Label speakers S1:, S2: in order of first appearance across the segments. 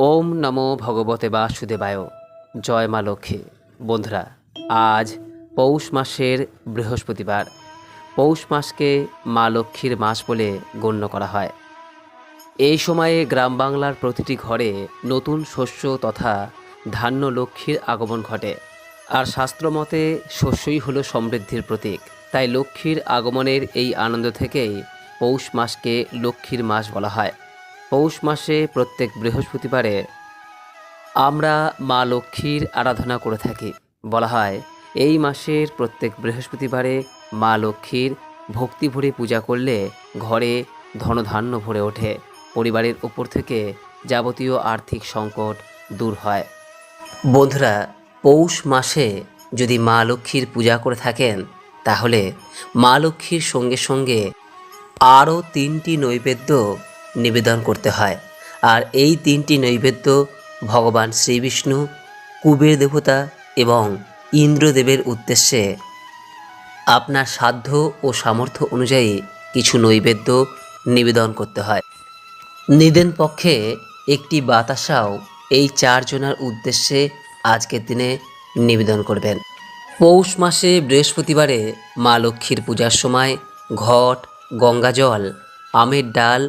S1: ওম নমো ভগবতে বাসুদেবায়। জয় মা লক্ষ্মী। বন্ধুরা, আজ পৌষ মাসের বৃহস্পতিবার। পৌষ মাসকে মা লক্ষ্মীর মাস বলে গণ্য করা হয়। এই সময়ে গ্রাম বাংলার প্রতিটি ঘরে নতুন শস্য তথা ধান্য লক্ষ্মীর আগমন ঘটে। আর শাস্ত্রমতে শস্যই হলো সমৃদ্ধির প্রতীক। তাই লক্ষ্মীর আগমনের এই আনন্দ থেকেই পৌষ মাসকে লক্ষ্মীর মাস বলা হয়। পৌষ মাসে প্রত্যেক বৃহস্পতিবারে আমরা মা লক্ষ্মীর আরাধনা করে থাকি। বলা হয় এই মাসের প্রত্যেক বৃহস্পতিবারে মা লক্ষ্মীর ভক্তি ভরে পূজা করলে ঘরে ধনধান্য ভরে ওঠে, পরিবারের উপর থেকে যাবতীয় আর্থিক সংকট দূর হয়। বন্ধুরা, পৌষ মাসে যদি মা লক্ষ্মীর পূজা করে থাকেন তাহলে মা লক্ষ্মীর সঙ্গে সঙ্গে আরও 3টি নৈবেদ্য নিবেদন করতে হয়। আর এই 3টি নৈবেদ্য ভগবান শ্রীবিষ্ণু, কুবের দেবতা এবং ইন্দ্রদেবের উদ্দেশ্যে আপনার সাধ্য ও সামর্থ্য অনুযায়ী কিছু নৈবেদ্য নিবেদন করতে হয়। নিদেন পক্ষে একটি বাতাসাও এই 4 জনের উদ্দেশ্যে আজকের দিনে নিবেদন করবেন। পৌষ মাসে বৃহস্পতিবারে মা লক্ষ্মীর পূজার সময় ঘট, গঙ্গাজল, আমের ডাল,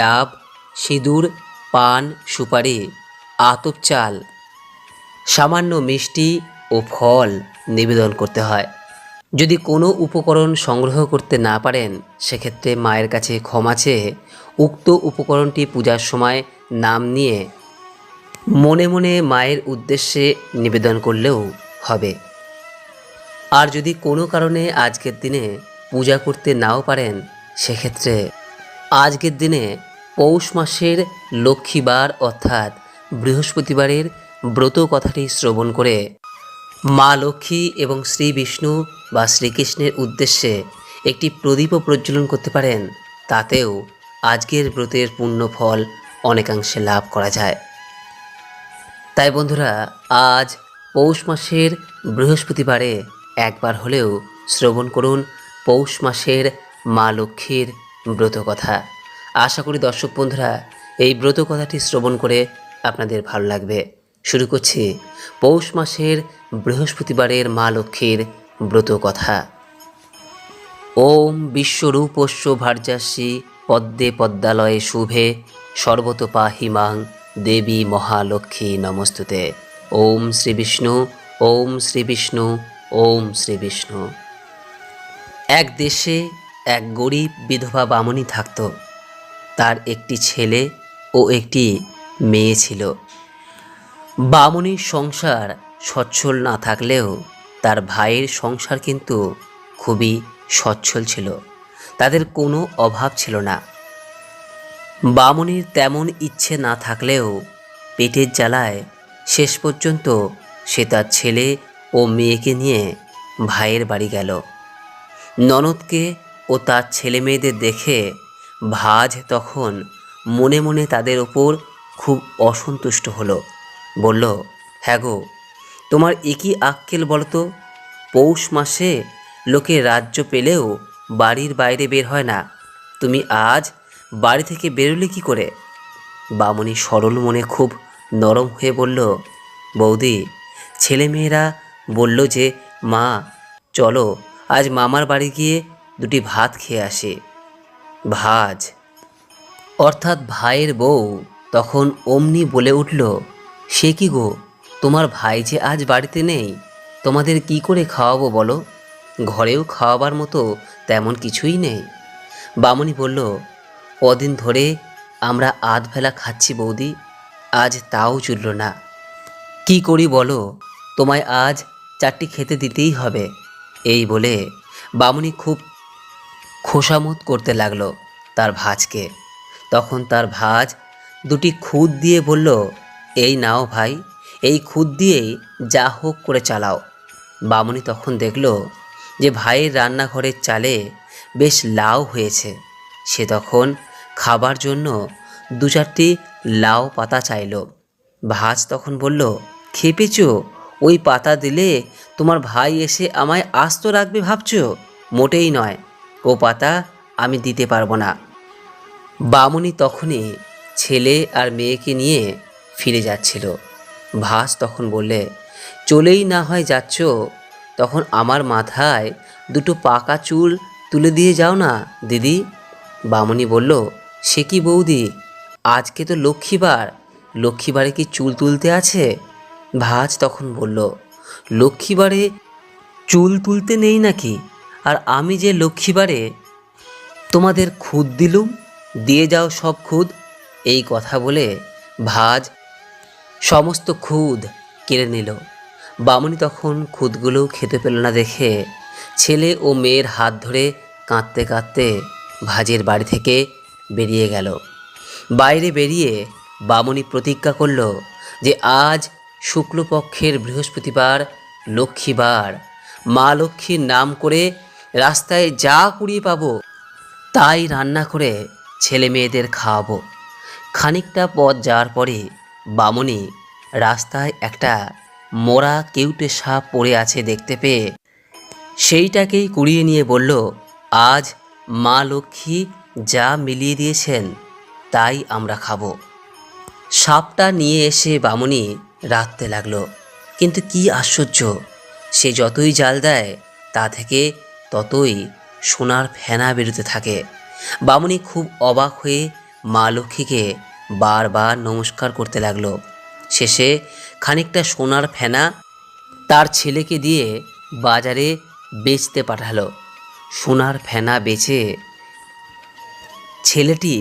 S1: ডাব, সিঁদুর, পান, সুপারি, আতপ চাল, সামান্য মিষ্টি ও ফল নিবেদন করতে হয়। যদি কোনো উপকরণ সংগ্রহ করতে না পারেন সেক্ষেত্রে মায়ের কাছে ক্ষমা চেয়ে উক্ত উপকরণটি পূজার সময় নাম নিয়ে মনে মনে মায়ের উদ্দেশ্যে নিবেদন করলেও হবে। আর যদি কোনো কারণে আজকের দিনে পূজা করতে নাও পারেন সেক্ষেত্রে আজকের দিনে পৌষ মাসের লক্ষ্মীবার অর্থাৎ বৃহস্পতিবারের ব্রত কথাটি শ্রবণ করে মা লক্ষ্মী এবং শ্রী বিষ্ণু বা শ্রীকৃষ্ণের উদ্দেশ্যে একটি প্রদীপও প্রজ্বলন করতে পারেন। তাতেও আজকের ব্রতের পূর্ণ ফল অনেকাংশে লাভ করা যায়। তাই বন্ধুরা, আজ পৌষ মাসের বৃহস্পতিবারে একবার হলেও শ্রবণ করুন পৌষ মাসের মা লক্ষ্মীর ব্রত কথা। আশা করি দর্শক বন্ধুরা এই ব্রত কথাটি শ্রবণ করে আপনাদের ভালো লাগবে। শুরু করছি পৌষ মাসের বৃহস্পতিবারের মা লক্ষ্মীর ব্রত কথা। ওম বিশ্বরূপস্য ভার্যাসী পদ্মে পদ্মালয়ে শুভে সর্বতোপাহি মাং দেবী মহালক্ষ্মী নমস্তুতে। ওম শ্রী বিষ্ণু, ওম শ্রী বিষ্ণু, ওম শ্রী বিষ্ণু। এক দেশে এক গরিব বিধবা বামুনি থাকত। তার একটি ছেলে ও একটি মেয়ে ছিল। বামুনির সংসার সচ্ছল না থাকলেও তার ভাইয়ের সংসার কিন্তু খুবই সচ্ছল ছিল। তাদের কোনো অভাব ছিল না। বামুনির তেমন ইচ্ছে না থাকলেও পেটের জ্বালায় শেষ পর্যন্ত সে তার ছেলে ও মেয়েকে নিয়ে ভাইয়ের বাড়ি গেল। ননদকে ও তার ছেলে মেয়েদের দেখে ভাজ তখন মনে মনে তাদের ওপর খুব অসন্তুষ্ট হলো। বলল, হ্যাঁ গো, তোমার একই আক্কেল বলতো? পৌষ মাসে লোকে রাজ্য পেলেও বাড়ির বাইরে বের হয় না, তুমি আজ বাড়ি থেকে বেরোলে কি করে? বামুনি সরল মনে খুব নরম হয়ে বলল, বৌদি, ছেলেমেয়েরা বলল যে মা চলো আজ মামার বাড়ি গিয়ে দুটি ভাত খেয়ে আসি। ভাজ অর্থাৎ ভাইয়ের বউ তখন অমনি বলে উঠল, সে কি গো, তোমার ভাই যে আজ বাড়িতে নেই, তোমাদের কি করে খাওয়াবো বলো? ঘরেও খাওয়াবার মতো তেমন কিছুই নেই। বামুনি বলল, কদিন ধরে আমরা আধবেলা খাচ্ছি বৌদি, আজ তাও চুলল না। কি করি বলো, তোমায় আজ 4টি খেতে দিতেই হবে। এই বলে বামুনি খুব খোসামত করতে লাগলো তার ভাজকে। তখন তার ভাজ দুটি খুদ দিয়ে বলল, এই নাও ভাই, এই খুদ দিয়েই যা হোক করে চালাও। বামুনি তখন দেখল যে ভাইয়ের রান্নাঘরের চালে বেশ লাউ হয়েছে। সে তখন খাবার জন্য 2-4টি লাউ পাতা চাইল। ভাজ তখন বলল, খেপেছ? ওই পাতা দিলে তোমার ভাই এসে আমায় আস্ত রাখবে ভাবছো? মোটেই নয়, ও পাতা আমি দিতে পারবো না। বামুনি তখনই ছেলে আর মেয়েকে নিয়ে ফিরে যাচ্ছিল। ভাস তখন বললে, চলেই না হয় যাচ্ছ, তখন আমার মাথায় দুটো পাকা চুল তুলে দিয়ে যাও না দিদি। বামুনি বলল, সে কি বৌদি, আজকে তো লক্ষ্মীবার, লক্ষ্মীবারে কি চুল তুলতে আছে? ভাজ তখন বলল, লক্ষ্মীবারে চুল তুলতে নেই নাকি? আর আমি যে লক্ষ্মীবারে তোমাদের খুদ দিলুম, দিয়ে যাও সব খুদ। এই কথা বলে ভাজ সমস্ত খুদ কেড়ে নিল। বামুনি তখন খুদগুলো খেতে পেল না দেখে ছেলে ও মেয়ের হাত ধরে কাঁদতে কাঁদতে ভাজের বাড়ি থেকে বেরিয়ে গেল। বাইরে বেরিয়ে বামুনি প্রতিজ্ঞা করল যে আজ শুক্লপক্ষের বৃহস্পতিবার, লক্ষ্মীবার, মা লক্ষ্মীর নাম করে রাস্তায় যা কুড়িয়ে পাবো তাই রান্না করে ছেলে মেয়েদের খাওয়াবো। খানিকটা পথ যাওয়ার পরে বামুনি রাস্তায় একটা মোড়া কেউটে সাপ পড়ে আছে দেখতে পেয়ে সেইটাকেই কুড়িয়ে নিয়ে বলল, আজ মা লক্ষ্মী যা মিলিয়ে দিয়েছেন তাই আমরা খাবো। সাপটা নিয়ে এসে বামুনি রাঁধতে লাগলো। কিন্তু কি আশ্চর্য, সে যতই জাল দেয় তা থেকে ততই সোনার ফেনা বেরোতে থাকে। বামুনি খুব অবাক হয়ে মা লক্ষ্মীকে বারবার নমস্কার করতে লাগলো। শেষে খানিকটা সোনার ফেনা তার ছেলেকে দিয়ে বাজারে বেচতে পাঠালো। সোনার ফেনা বেচে ছেলেটি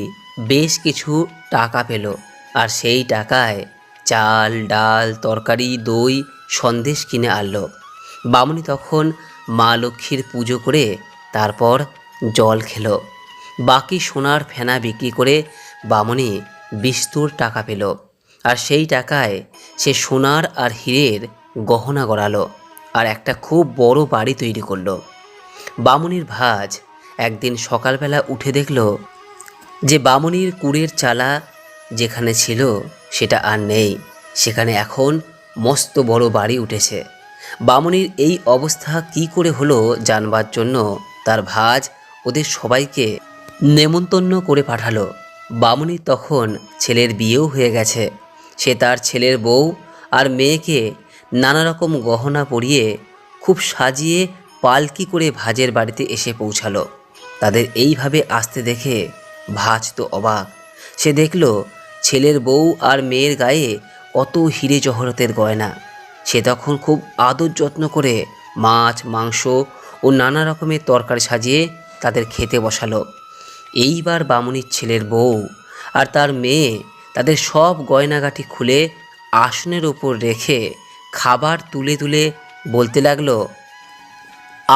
S1: বেশ কিছু টাকা পেল, আর সেই টাকায় চাল, ডাল, তরকারি, দই, সন্দেশ কিনে আনলো। বামুনি তখন মা লক্ষ্মীর পুজো করে তারপর জল খেলো। বাকি সোনার ফেনা বিক্রি করে বামুনি বিস্তুর টাকা পেল, আর সেই টাকায় সে সোনার আর হীরের গহনা গড়ালো আর একটা খুব বড় বাড়ি তৈরি করলো। বামুনির ভাজ একদিন সকালবেলা উঠে দেখল যে বামুনির কুড়ের চালা যেখানে ছিল সেটা আর নেই, সেখানে এখন মস্ত বড় বাড়ি উঠেছে। বামুনির এই অবস্থা কি করে হলো জানবার জন্য তার ভাজ ওদের সবাইকে নেমন্তন্ন করে পাঠালো। বামুনির তখন ছেলের বিয়েও হয়ে গেছে। সে তার ছেলের বউ আর মেয়েকে নানা রকম গহনা পরিয়ে খুব সাজিয়ে পালকি করে ভাজের বাড়িতে এসে পৌঁছালো। তাদের এইভাবে আসতে দেখে ভাজ তো অবাক। সে দেখল ছেলের বউ আর মেয়ের গায়ে কত হিরে জহরতের গয়না। সে তখন খুব আদর যত্ন করে মাছ, মাংস ও নানা রকমের তরকারি সাজিয়ে তাদের খেতে বসালো। এইবার বামুনির ছেলের বউ আর তার মেয়ে তাদের সব গয়নাগাটি খুলে আসনের ওপর রেখে খাবার তুলে তুলে বলতে লাগলো,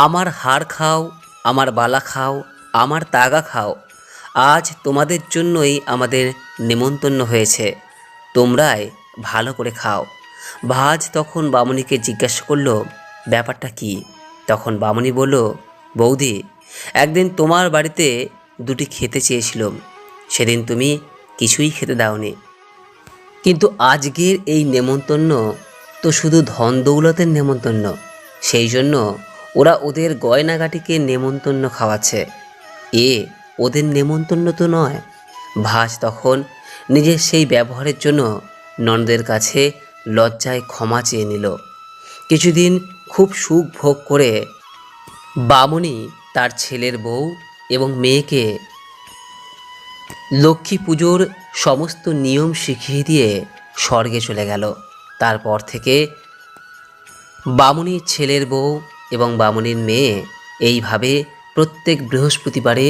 S1: আমার হাড় খাও, আমার বালা খাও, আমার তাগা খাও, আজ তোমাদের জন্যই আমাদের নেমন্তন্ন হয়েছে, তোমরাই ভালো করে খাও। ভাজ তখন বামুনিকে জিজ্ঞাসা করলো, ব্যাপারটা কি? তখন বামুনি বলল, বৌদি, একদিন তোমার বাড়িতে দুটি খেতে চেয়েছিলাম, সেদিন তুমি কিছুই খেতে দাওনি, কিন্তু আজকের এই নেমন্তন্ন তো শুধু ধন দৌলতের নেমন্তন্ন, সেই জন্য ওরা ওদের গয়নাগাটিকে নেমন্তন্ন খাওয়াচ্ছে, এ ওদের নেমন্তন্ন তো নয়। ভাজ তখন নিজের সেই ব্যবহারের জন্য ননদের কাছে লজ্জায় ক্ষমা চেয়ে নিল। কিছুদিন খুব সুখ ভোগ করে বামুনি তার ছেলের বউ এবং মেয়েকে লক্ষ্মী পুজোর সমস্ত নিয়ম শিখিয়ে দিয়ে স্বর্গে চলে গেল। তারপর থেকে বামুনির ছেলের বউ এবং বামুনির মেয়ে এইভাবে প্রত্যেক বৃহস্পতিবারে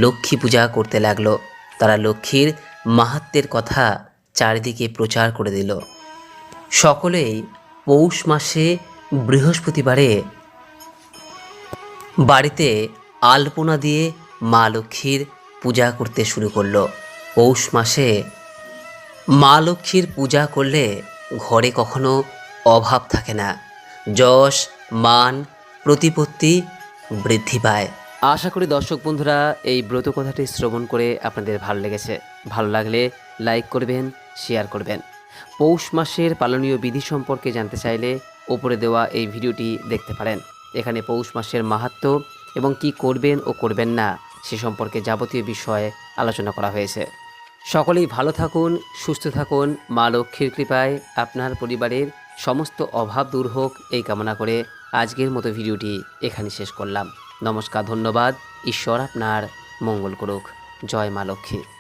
S1: লক্ষ্মী পূজা করতে লাগলো। তারা লক্ষ্মীর মাহাত্ম্যের কথা চারিদিকে প্রচার করে দিল। সকলেই পৌষ মাসে বৃহস্পতিবারে বাড়িতে আলপনা দিয়ে মা লক্ষ্মীর পূজা করতে শুরু করলো। পৌষ মাসে মা লক্ষ্মীর পূজা করলে ঘরে কখনো অভাব থাকে না, যশ, মান, প্রতিপত্তি বৃদ্ধি পায়। আশা করি দর্শক বন্ধুরা এই ব্রত কথাটি শ্রবণ করে আপনাদের ভালো লেগেছে। ভালো লাগলে লাইক করবেন, শেয়ার করবেন। পৌষ মাসের পালনীয় বিধি সম্পর্কে জানতে চাইলে ওপরে দেওয়া এই ভিডিওটি দেখতে পারেন। এখানে পৌষ মাসের মাহাত্ম্য এবং কি করবেন ও করবেন না সে সম্পর্কে যাবতীয় বিষয়ে আলোচনা করা হয়েছে। সকলেই ভালো থাকুন, সুস্থ থাকুন। মা লক্ষ্মীর কৃপায় আপনার পরিবারের সমস্ত অভাব দূর হোক এই কামনা করে আজকের মতো ভিডিওটি এখানে শেষ করলাম। নমস্কার, ধন্যবাদ। ঈশ্বর আপনার মঙ্গল করুক। জয় মা লক্ষ্মী।